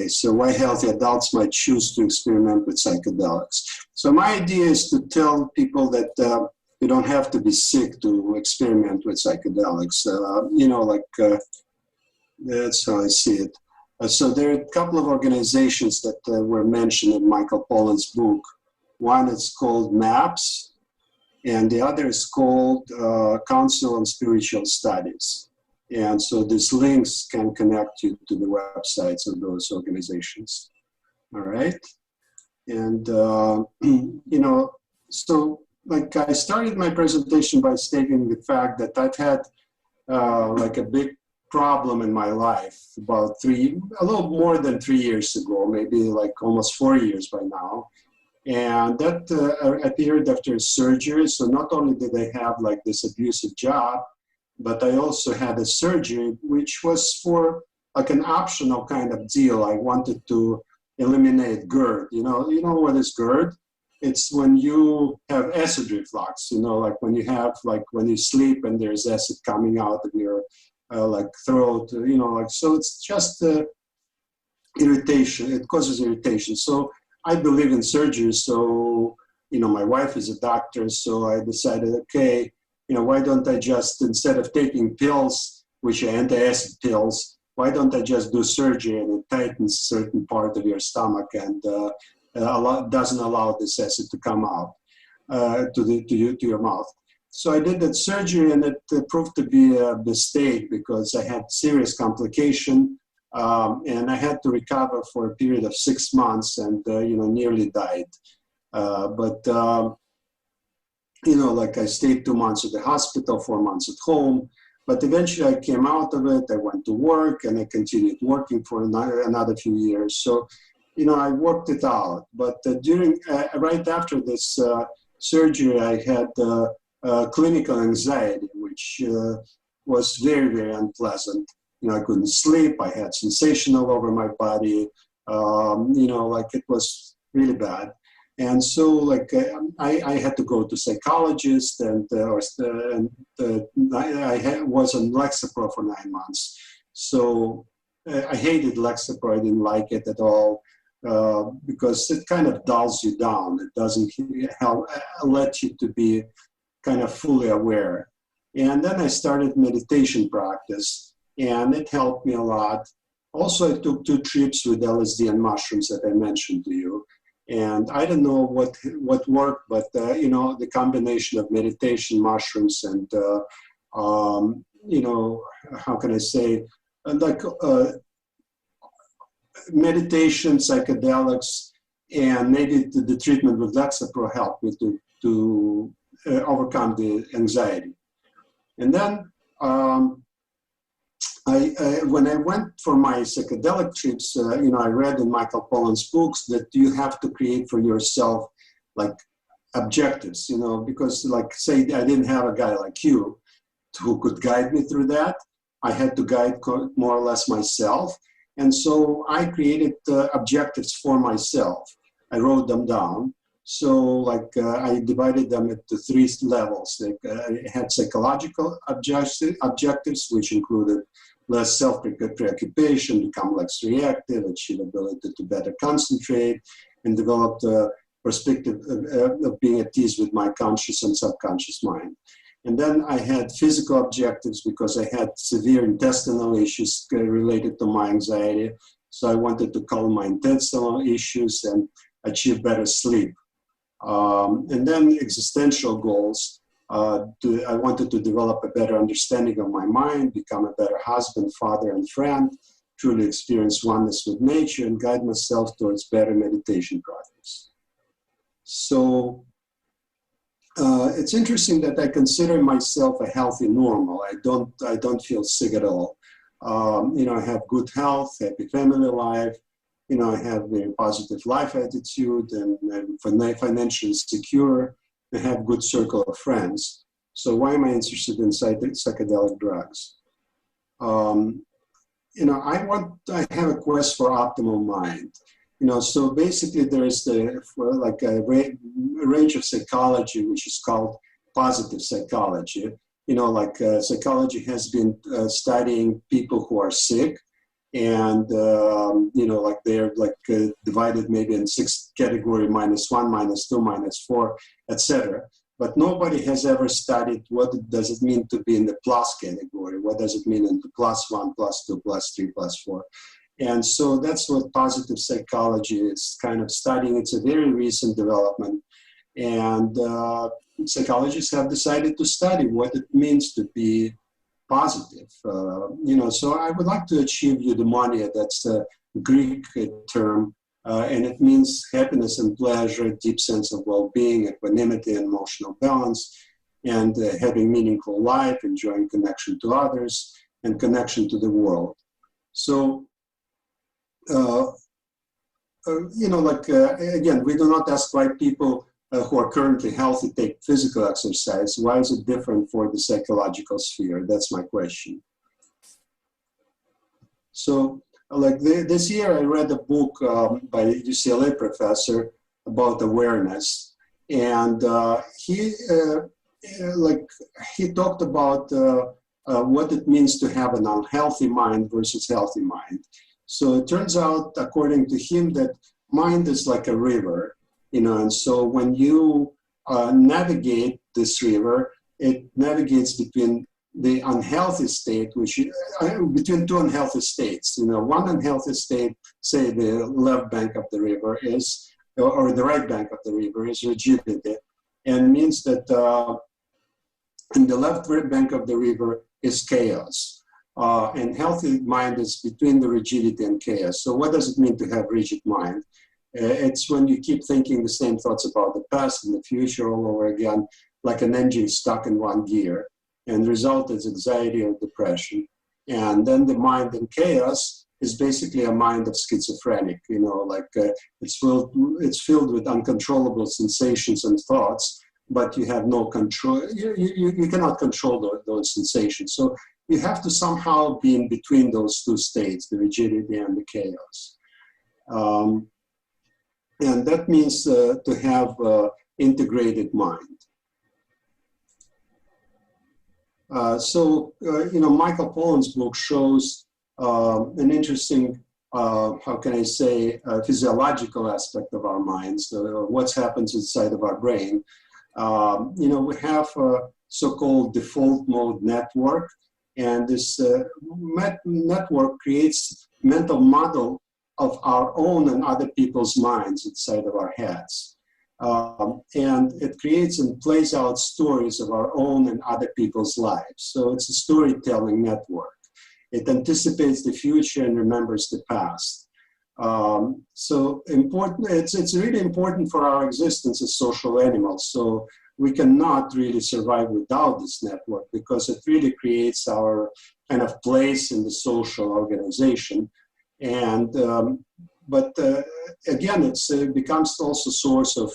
Okay, so why healthy adults might choose to experiment with psychedelics. So my idea is to tell people that you don't have to be sick to experiment with psychedelics. That's how I see it. So there are a couple of organizations that were mentioned in Michael Pollan's book. One is called MAPS, and the other is called Council on Spiritual Studies. And so these links can connect you to the websites of those organizations. All right. And, so like I started my presentation by stating the fact that I've had like a big problem in my life about a little more than 3 years ago, maybe like almost 4 years by now. And that appeared after surgery. So not only did I have like this abusive job, but I also had a surgery, which was for like an optional kind of deal. I wanted to eliminate GERD. You know what is GERD? It's when you have acid reflux, like when you have, like when you sleep and there's acid coming out of your like throat, so it's just irritation. It causes irritation. So I believe in surgery. So, my wife is a doctor. So I decided, okay, why don't I just, instead of taking pills, which are antacid pills, why don't I just do surgery and it tightens a certain part of your stomach and doesn't allow this acid to come out to your mouth. So I did that surgery and it proved to be a mistake because I had serious complication and I had to recover for a period of 6 months and, nearly died. Like I stayed 2 months at the hospital, 4 months at home, but eventually I came out of it. I went to work and I continued working for another few years. So, I worked it out. But right after this surgery, I had clinical anxiety, which was very, very unpleasant. I couldn't sleep. I had sensation all over my body. It was really bad. And so, I had to go to psychologist, and I was on Lexapro for 9 months. So I hated Lexapro. I didn't like it at all because it kind of dulls you down. It doesn't let you to be kind of fully aware. And then I started meditation practice, and it helped me a lot. Also, I took 2 trips with LSD and mushrooms that I mentioned to you. And I don't know what worked, but the combination of meditation, mushrooms, and how can I say, meditation, psychedelics, and maybe the treatment with Lexapro helped me to overcome the anxiety. And then when I went for my psychedelic trips, I read in Michael Pollan's books that you have to create for yourself like objectives, because say I didn't have a guy like you who could guide me through that. I had to guide more or less myself. And so I created objectives for myself. I wrote them down. So I divided them into 3 levels. I had psychological objectives, which included less self-preoccupation, become less reactive, achieve ability to better concentrate, and develop the perspective of being at ease with my conscious and subconscious mind. And then I had physical objectives because I had severe intestinal issues related to my anxiety. So I wanted to calm my intestinal issues and achieve better sleep. And then existential goals. I wanted to develop a better understanding of my mind, become a better husband, father, and friend, truly experience oneness with nature, and guide myself towards better meditation practice. So it's interesting that I consider myself a healthy normal. I don't feel sick at all. I have good health, happy family life. I have very positive life attitude, and I'm financially secure. I have good circle of friends. So why am I interested in psychedelic drugs? I have a quest for optimal mind. So basically there is a range of psychology, which is called positive psychology. Psychology has been studying people who are sick, And, like they're like divided maybe in 6 category, -1, -2, -4, etc. But nobody has ever studied what does it mean to be in the plus category. What does it mean in the +1, +2, +3, +4? And so that's what positive psychology is kind of studying. It's a very recent development. And psychologists have decided to study what it means to be positive. So I would like to achieve eudemonia. That's a Greek term. And it means happiness and pleasure, deep sense of well-being, equanimity and emotional balance, and having meaningful life, enjoying connection to others, and connection to the world. So, again, we do not ask why people who are currently healthy take physical exercise. Why is it different for the psychological sphere? That's my question. So, this year I read a book by a UCLA professor about awareness, and he talked about what it means to have an unhealthy mind versus healthy mind. So it turns out, according to him, that mind is like a river, and so when you navigate this river, it navigates between the unhealthy state, between 2 unhealthy states. One unhealthy state, say the left bank of the river is, or the right bank of the river is rigidity, and means that in the left bank of the river is chaos. And healthy mind is between the rigidity and chaos. So what does it mean to have rigid mind? It's when you keep thinking the same thoughts about the past and the future all over again, like an engine stuck in one gear. And the result is anxiety or depression. And then the mind in chaos is basically a mind of schizophrenic, it's filled with uncontrollable sensations and thoughts, but you have no control, you cannot control those sensations. So you have to somehow be in between those 2 states, the rigidity and the chaos. And that means to have integrated mind. Michael Pollan's book shows an interesting, physiological aspect of our minds, what happens inside of our brain. We have a so-called default mode network, and this network creates mental model of our own and other people's minds inside of our heads. And it creates and plays out stories of our own and other people's lives. So it's a storytelling network. It anticipates the future and remembers the past. It's really important for our existence as social animals. So we cannot really survive without this network, because it really creates our kind of place in the social organization. And again, it becomes also a source of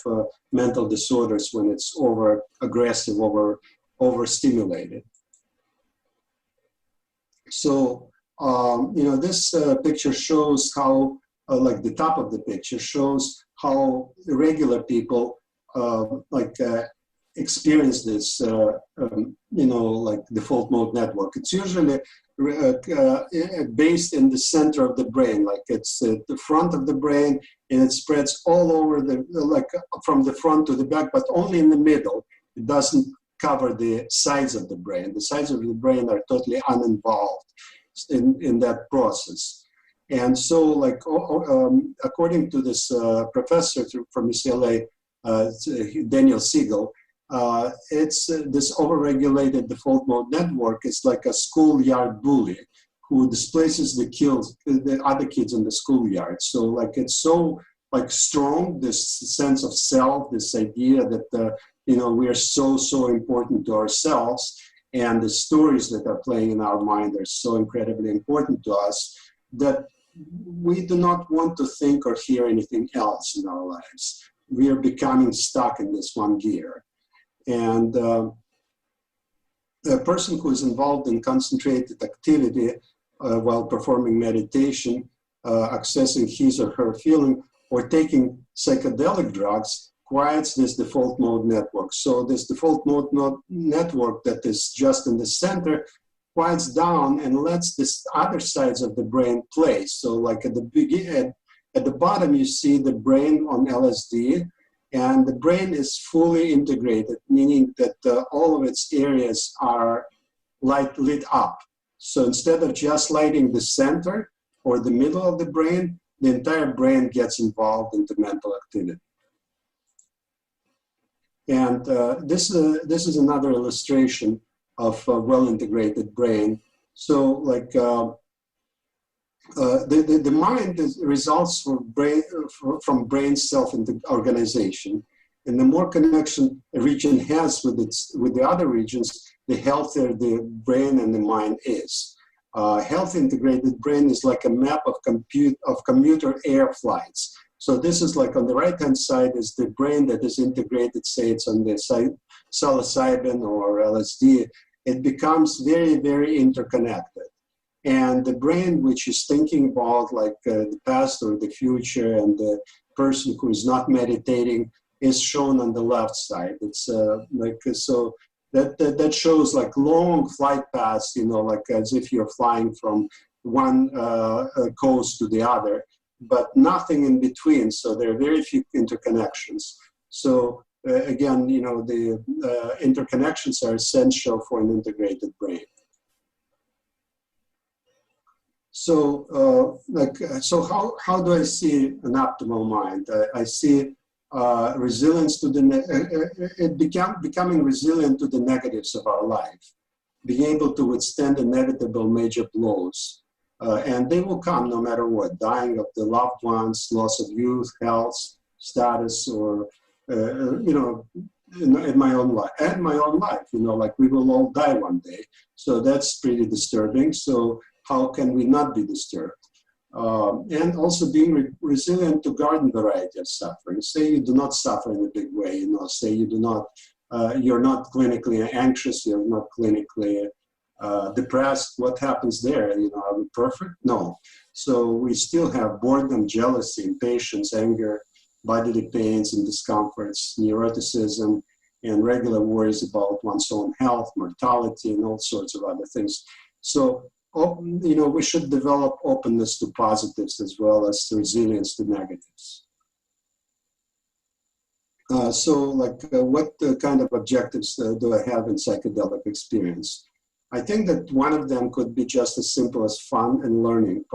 mental disorders when it's over-aggressive, overstimulated. So, this picture shows how, the top of the picture shows how regular people experience this, default mode network. It's usually based in the center of the brain, it's the front of the brain, and it spreads all over from the front to the back, but only in the middle. It doesn't cover the sides of the brain. The sides of the brain are totally uninvolved in that process. And so, according to this professor from UCLA, Daniel Siegel, it's this overregulated default mode network. It's like a schoolyard bully who displaces the other kids in the schoolyard. So it's so strong, this sense of self, this idea that we are so important to ourselves, and the stories that are playing in our mind are so incredibly important to us that we do not want to think or hear anything else in our lives. We are becoming stuck in this one gear. And a person who is involved in concentrated activity while performing meditation, accessing his or her feeling, or taking psychedelic drugs quiets this default mode network. So this default mode network that is just in the center quiets down and lets this other sides of the brain play. So like at the beginning, at the bottom, you see the brain on LSD, and the brain is fully integrated, meaning that all of its areas are lit up. So instead of just lighting the center or the middle of the brain, the entire brain gets involved into mental activity. And this is another illustration of a well-integrated brain. So like the mind results from brain self-organization. And the more connection a region has with the other regions, the healthier the brain and the mind is. Health integrated brain is like a map of commuter air flights. So this is like on the right-hand side is the brain that is integrated, say it's on the psilocybin or LSD. It becomes very, very interconnected. And the brain, which is thinking about like the past or the future, and the person who is not meditating, is shown on the left side. It's so that shows like long flight paths, you know, like as if you're flying from one coast to the other, but nothing in between. So there are very few interconnections. So again, you know, the interconnections are essential for an integrated brain. So, so how do I see an optimal mind? I see resilience to becoming resilient to the negatives of our life, being able to withstand inevitable major blows, and they will come no matter what: dying of the loved ones, loss of youth, health, status, or you know, in my own life, you know, like we will all die one day. So that's pretty disturbing. So how can we not be disturbed? And also being resilient to garden variety of suffering. Say you do not suffer in a big way, you know, say you do not, you're not clinically anxious, you're not clinically depressed. What happens there? You know, are we perfect? No. So we still have boredom, jealousy, impatience, anger, bodily pains and discomforts, neuroticism, and regular worries about one's own health, mortality, and all sorts of other things. So, you know, we should develop openness to positives as well as resilience to negatives. What kind of objectives do I have in psychedelic experience? I think that one of them could be just as simple as fun and learning,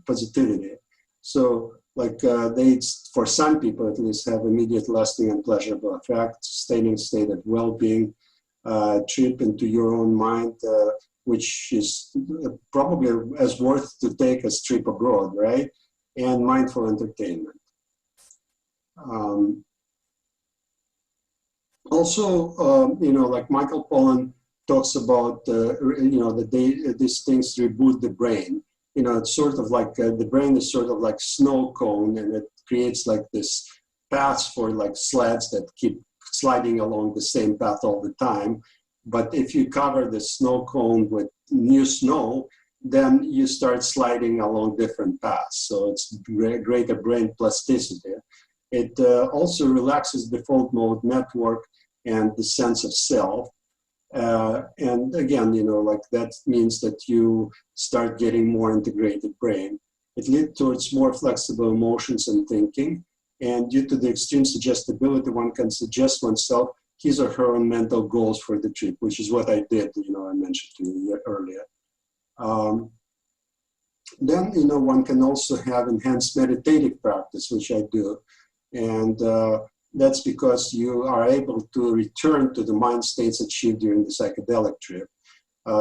positivity. So like they, for some people at least, have immediate lasting and pleasurable effect, sustaining state of well-being, trip into your own mind, which is probably as worth to take as trip abroad, right? And mindful entertainment. You know, like Michael Pollan talks about, you know, these things reboot the brain. You know, it's sort of like the brain is sort of like snow cone, and it creates like this paths for like sleds that keep sliding along the same path all the time. But if you cover the snow cone with new snow, then you start sliding along different paths. So it's greater brain plasticity. It also relaxes default mode network and the sense of self. And again, you know, like that means that you start getting more integrated brain. It leads towards more flexible emotions and thinking. And due to the extreme suggestibility, one can suggest oneself his or her own mental goals for the trip, which is what I did, you know, I mentioned to you earlier. Then, you know, one can also have enhanced meditative practice, which I do. And that's because you are able to return to the mind states achieved during the psychedelic trip.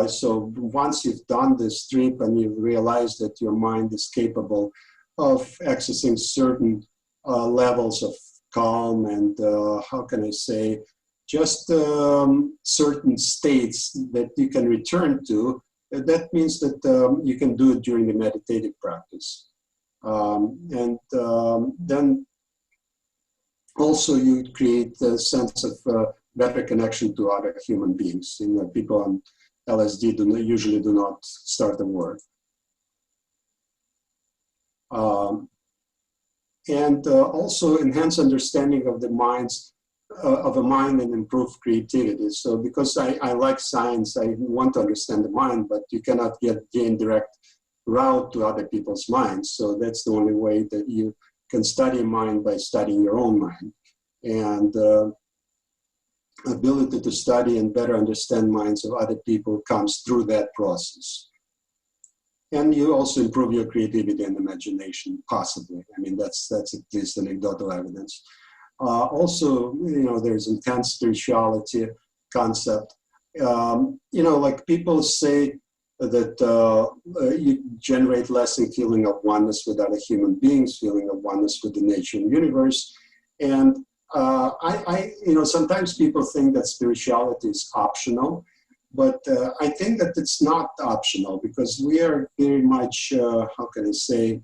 So once you've done this trip and you've realized that your mind is capable of accessing certain levels of calm and, how can I say, just certain states that you can return to, that means that you can do it during the meditative practice. Then also you create a sense of better connection to other human beings. You know, people on LSD usually do not start a war. And also enhance understanding of the mind's of a mind and improve creativity. So because I like science, I want to understand the mind, but you cannot gain direct route to other people's minds. So that's the only way that you can study a mind, by studying your own mind. And ability to study and better understand minds of other people comes through that process. And you also improve your creativity and imagination, possibly. I mean, that's at least anecdotal evidence. Also, you know, there's intense spirituality concept. You know, like people say that you generate lasting feeling of oneness with other human beings, feeling of oneness with the nature and universe. And you know, sometimes people think that spirituality is optional, but I think that it's not optional, because we are very much, how can I say,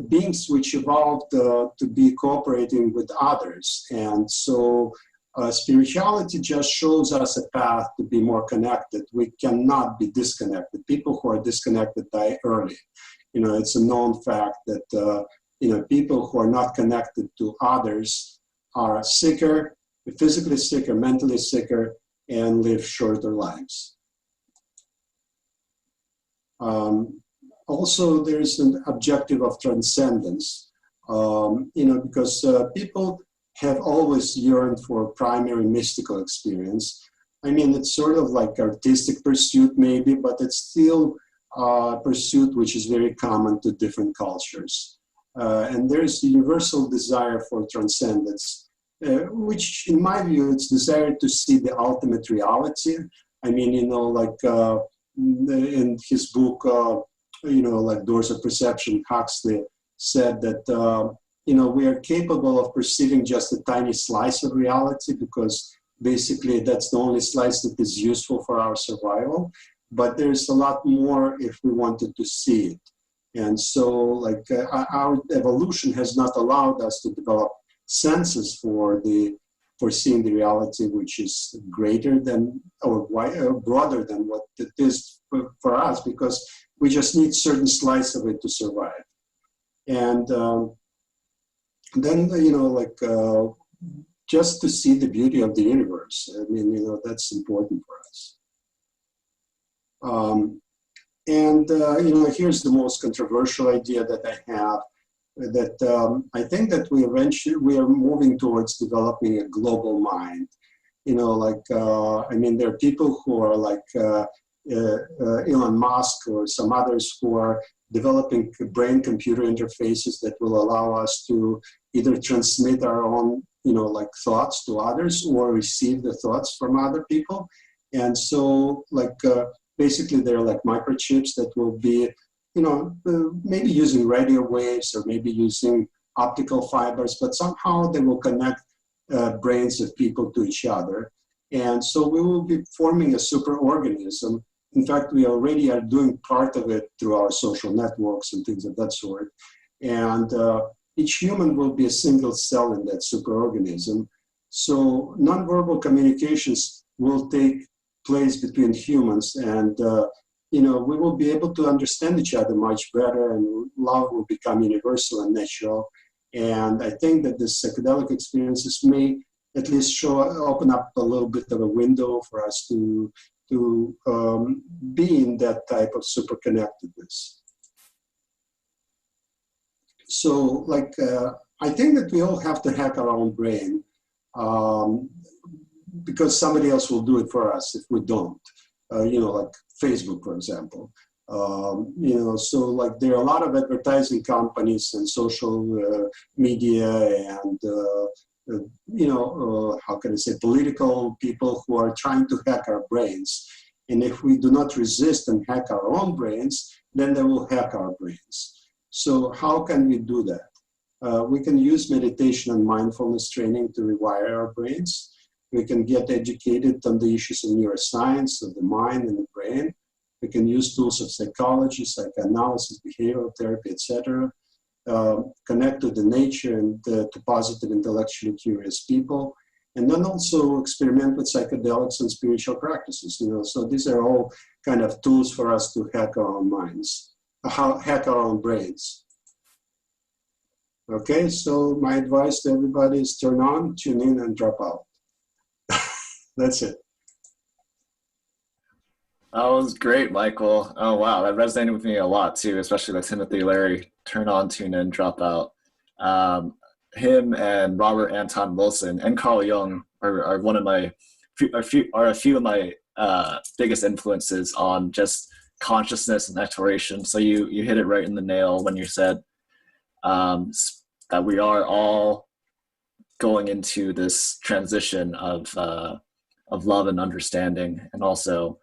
beings which evolved to be cooperating with others. And so spirituality just shows us a path to be more connected. We cannot be disconnected. People who are disconnected die early. You know, it's a known fact that you know, people who are not connected to others are sicker, physically sicker, mentally sicker, and live shorter lives. Also, there's an objective of transcendence, you know, because people have always yearned for primary mystical experience. I mean, it's sort of like artistic pursuit maybe, but it's still a pursuit which is very common to different cultures. And there's the universal desire for transcendence, which in my view, it's desire to see the ultimate reality. I mean, you know, like in his book, you know, like Doors of Perception, Huxley said that, you know, we are capable of perceiving just a tiny slice of reality, because basically that's the only slice that is useful for our survival. But there's a lot more if we wanted to see it. And so, like, our evolution has not allowed us to develop senses for seeing the reality which is greater than or broader than what it is for us, because we just need certain slice of it to survive. And then, you know, like, just to see the beauty of the universe. I mean, you know, that's important for us. You know, here's the most controversial idea that I have, that I think that we are moving towards developing a global mind. You know, like, I mean, there are people who are like Elon Musk or some others who are developing brain-computer interfaces that will allow us to either transmit our own, you know, like thoughts to others, or receive the thoughts from other people. And so, like, basically, they're like microchips that will be, you know, maybe using radio waves or maybe using optical fibers, but somehow they will connect brains of people to each other. And so we will be forming a superorganism. In fact, we already are doing part of it through our social networks and things of that sort. And each human will be a single cell in that superorganism. So nonverbal communications will take place between humans, and you know, we will be able to understand each other much better, and love will become universal and natural. And I think that the psychedelic experiences may at least open up a little bit of a window for us to be in that type of super connectedness. So, like, I think that we all have to hack our own brain, because somebody else will do it for us if we don't. You know, like Facebook, for example. You know, so like there are a lot of advertising companies and social media and, you know, how can I say, political people who are trying to hack our brains. And if we do not resist and hack our own brains, then they will hack our brains. So how can we do that? We can use meditation and mindfulness training to rewire our brains. We can get educated on the issues of neuroscience, of the mind and the brain. We can use tools of psychology, psychoanalysis, behavioral therapy, etc. Connect to the nature and to positive, intellectually curious people. And then also experiment with psychedelics and spiritual practices. You know, so these are all kind of tools for us to hack our own minds, hack our own brains. Okay, so my advice to everybody is turn on, tune in, and drop out. That's it. That was great, Michael. Oh, wow. That resonated with me a lot, too, especially the Timothy Leary, turn on, tune in, drop out. Him and Robert Anton Wilson and Carl Jung are one of my, a few of my biggest influences on just consciousness and exploration. So you hit it right in the nail when you said that we are all going into this transition of love and understanding, and also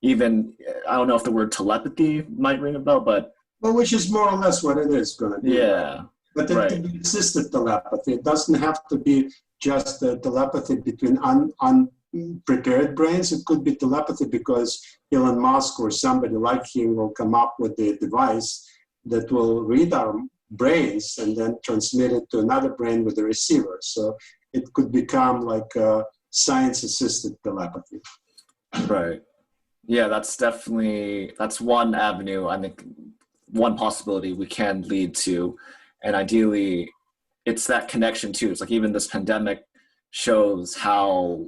even, I don't know if the word telepathy might ring a bell, but well, which is more or less what it is going to be. Yeah, right? But it can be assisted telepathy. It doesn't have to be just telepathy between unprepared brains. It could be telepathy because Elon Musk or somebody like him will come up with a device that will read our brains and then transmit it to another brain with a receiver. So it could become like science-assisted telepathy. Right. Yeah, that's one avenue, I think, one possibility we can lead to. And ideally, it's that connection too. It's like even this pandemic shows how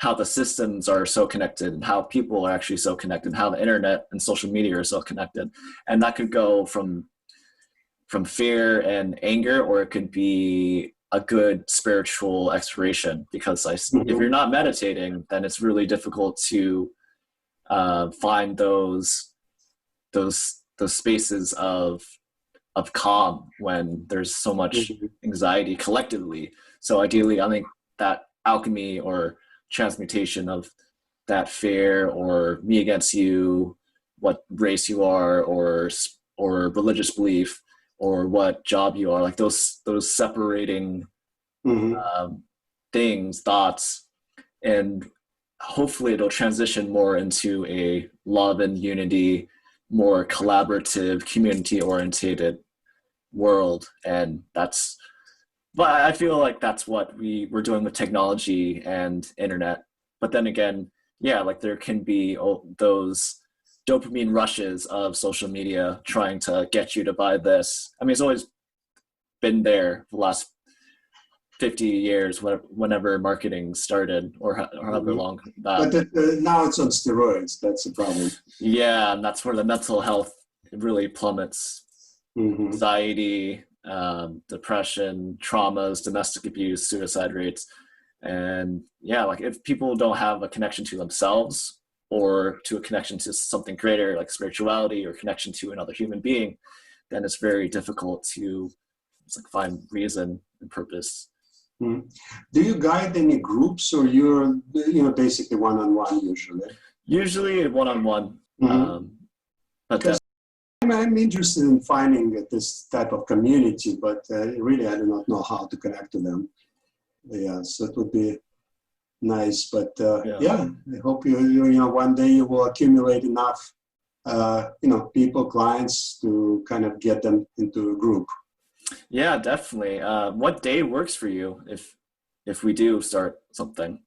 the systems are so connected and how people are actually so connected, how the internet and social media are so connected. And that could go from fear and anger, or it could be a good spiritual exploration, because if you're not meditating, then it's really difficult to find those spaces of calm when there's so much anxiety collectively. So ideally, I think that alchemy or transmutation of that fear, or me against you, what race you are, or religious belief, or what job you are, like those separating things, thoughts, and hopefully it'll transition more into a love and unity, more collaborative, community-oriented world. And but I feel like that's what we're doing with technology and internet. But then again, yeah, like there can be those dopamine rushes of social media trying to get you to buy this. I mean, it's always been there for the last 50 years, whenever marketing started, or however long that. But now it's on steroids. That's the problem. Yeah, and that's where the mental health really plummets. Anxiety, depression, traumas, domestic abuse, suicide rates. And yeah, like if people don't have a connection to themselves, or to a connection to something greater like spirituality, or connection to another human being, then it's very difficult to find reason and purpose. Do you guide any groups, or you're basically one-on-one usually? Usually one-on-one. But I'm interested in finding this type of community, but really I do not know how to connect to them. Yeah, so it would be nice, but yeah, I hope you one day you will accumulate enough people, clients, to kind of get them into a group. Yeah, definitely. What day works for you if we do start something?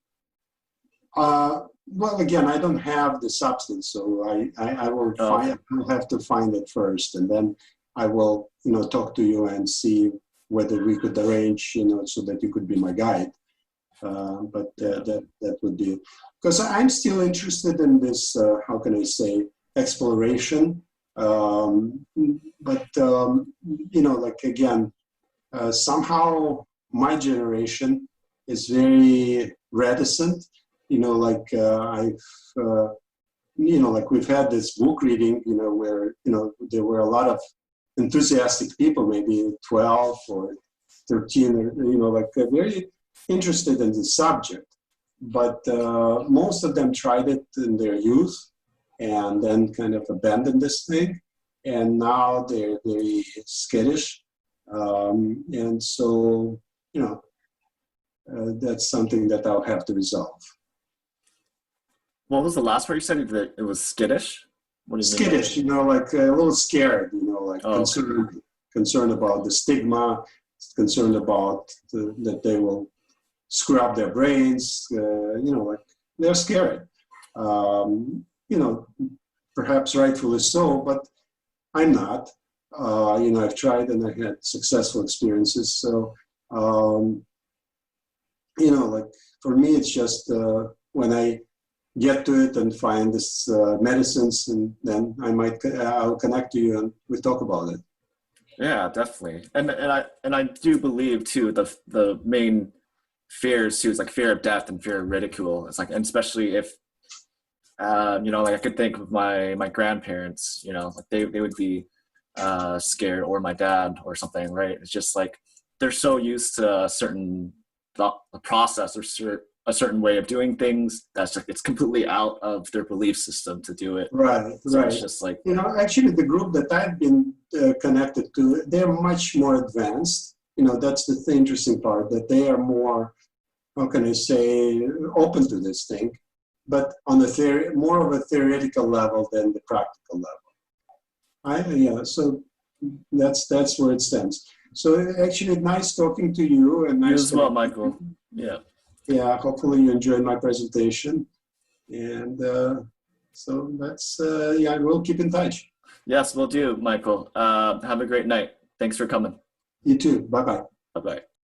Well, again, I don't have the substance, so I will I'll have to find it first, and then I will talk to you and see whether we could arrange so that you could be my guide. But that would be, because I'm still interested in this, how can I say, exploration. But like again, somehow my generation is very reticent. Like like we've had this book reading, where there were a lot of enthusiastic people, maybe 12 or 13, or like very interested in the subject, but most of them tried it in their youth and then kind of abandoned this thing, and now they're very skittish, and so that's something that I'll have to resolve. What was the last part you said? That it was skittish? What do you mean? Skittish, like a little scared, like concerned about the stigma, concerned about that they will screw up their brains, like they're scared. Perhaps rightfully so, but I'm not. you know, I've tried and I had successful experiences. So, you know, like for me, it's just when I get to it and find this medicines, and then I'll connect to you and we talk about it. Yeah, definitely. And I do believe too the main fears too is like fear of death and fear of ridicule. It's like, and especially if you know, like I could think of my grandparents, you know, like they would be scared, or my dad or something, right? It's just like they're so used to a certain process or a certain way of doing things that's like it's completely out of their belief system to do it. Right, So right. it's just like, you know, actually the group that I've been connected to, they're much more advanced. You know, that's the interesting part, that they are more, how can I say, open to this thing, but on the more of a theoretical level than the practical level. Yeah, so that's where it stands. So actually, nice talking to you, and nice you as well, Michael. Yeah. Yeah, hopefully you enjoyed my presentation, and so that's yeah, we'll keep in touch. Yes, we'll do, Michael. Have a great night. Thanks for coming. You too. Bye bye. Bye bye.